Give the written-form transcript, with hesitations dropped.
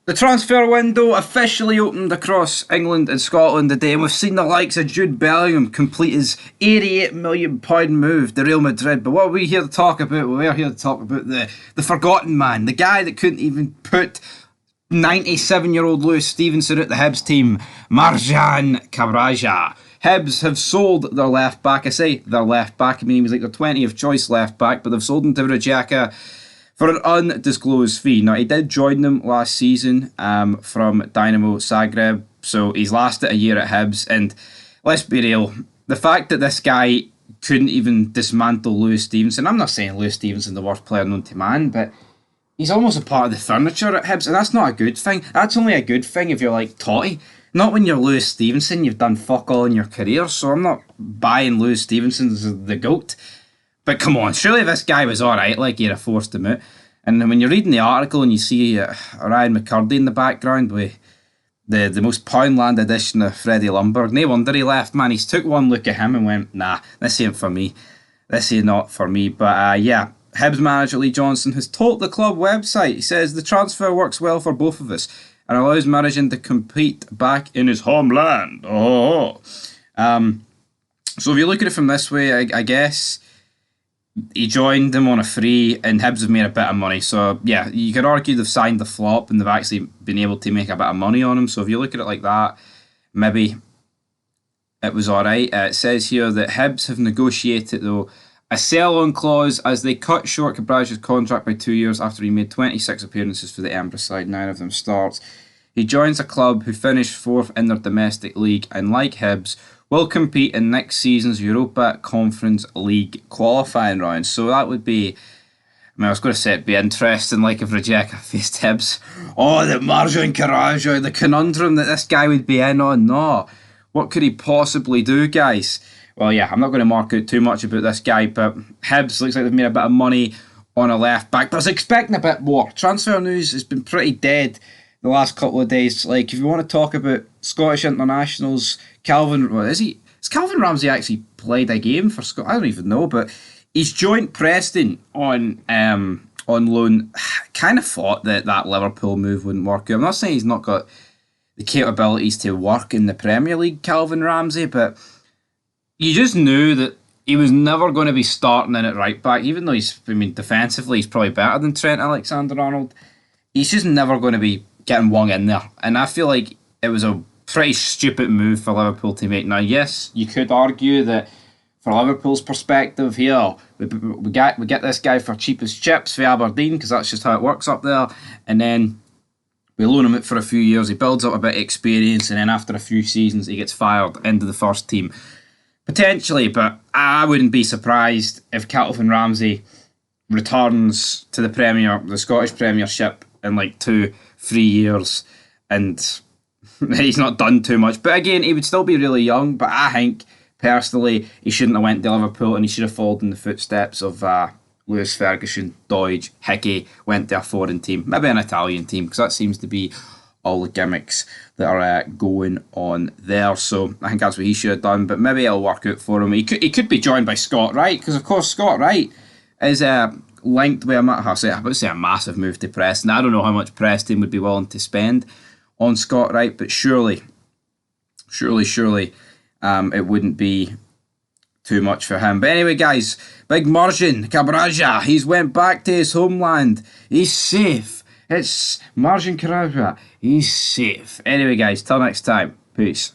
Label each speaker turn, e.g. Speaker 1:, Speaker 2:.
Speaker 1: The transfer window officially opened across England and Scotland today, and we've seen the likes of Jude Bellingham complete his £88 million move to Real Madrid. But what are we here to talk about? Well, we're here to talk about the forgotten man, the guy that couldn't even put 97-year-old Lewis Stevenson at the Hibs team, Marijan Cabraja. Hibs have sold their left back. I say their left back, I mean he was like their 20th choice left back, but they've sold him to Rijeka for an undisclosed fee. Now, he did join them last season from Dynamo Zagreb, so he's lasted a year at Hibs, and let's be real, the fact that this guy couldn't even dismantle Lewis Stevenson, I'm not saying Lewis Stevenson the worst player known to man, but he's almost a part of the furniture at Hibs, and that's not a good thing. That's only a good thing if you're like Totti. Not when you're Lewis Stevenson, you've done fuck all in your career, so I'm not buying Lewis Stevenson as the GOAT. But come on, surely this guy was alright, like you'd have forced him out. And when you're reading the article and you see Ryan McCurdy in the background with the most Poundland edition of Freddie Lumberg, no wonder he left, man. He's took one look at him and went, nah, this ain't for me. This ain't not for me. But yeah, Hibs manager Lee Johnson has told the club website, he says, the transfer works well for both of us and allows Marijan to compete back in his homeland. So if you look at it from this way, I guess he joined them on a free and Hibs have made a bit of money. So yeah, you could argue they've signed the flop and they've actually been able to make a bit of money on him. So if you look at it like that, maybe it was alright. It says here that Hibs have negotiated though a sell-on clause as they cut short Cabraja's contract by 2 years after he made 26 appearances for the Embraer side, 9 of them starts. He joins a club who finished 4th in their domestic league and, like Hibs, will compete in next season's Europa Conference League qualifying round. So that would be, I was going to say it'd be interesting, like if Rijeka faced Hibs. Oh, the Marijan Cabraja, the conundrum that this guy would be in on. No, what could he possibly do, guys? Well, yeah, I'm not going to mark out too much about this guy, but Hibs looks like they've made a bit of money on a left back, but I was expecting a bit more. Transfer news has been pretty dead the last couple of days. Like, if you want to talk about Scottish internationals, Has Calvin Ramsey actually played a game for Scotland? I don't even know, but he's joined Preston on loan. Kind of thought that Liverpool move wouldn't work out. I'm not saying he's not got the capabilities to work in the Premier League, Calvin Ramsey, but you just knew that he was never going to be starting in at right back, even though defensively he's probably better than Trent Alexander-Arnold. He's just never going to be getting wung in there. And I feel like it was a pretty stupid move for Liverpool to make. Now, yes, you could argue that for Liverpool's perspective here, we get this guy for cheap as chips for Aberdeen, because that's just how it works up there, and then we loan him out for a few years, he builds up a bit of experience, and then after a few seasons he gets fired into the first team. Potentially, but I wouldn't be surprised if Calvin Ramsey returns to the Scottish Premiership in like 2-3 years, and he's not done too much. But again, he would still be really young, but I think, personally, he shouldn't have went to Liverpool, and he should have followed in the footsteps of Lewis Ferguson, Doidge, Hickey, went to a foreign team, maybe an Italian team, because that seems to be all the gimmicks that are going on there. So I think that's what he should have done, but maybe it'll work out for him. He could be joined by Scott Wright, because of course Scott Wright is linked with a massive move to Preston. I don't know how much Preston would be willing to spend on Scott Wright, but surely it wouldn't be too much for him. But anyway, guys, big Marijan Cabraja, he's went back to his homeland. He's safe. It's Marijan Cabraja. He's safe. Anyway, guys, till next time. Peace.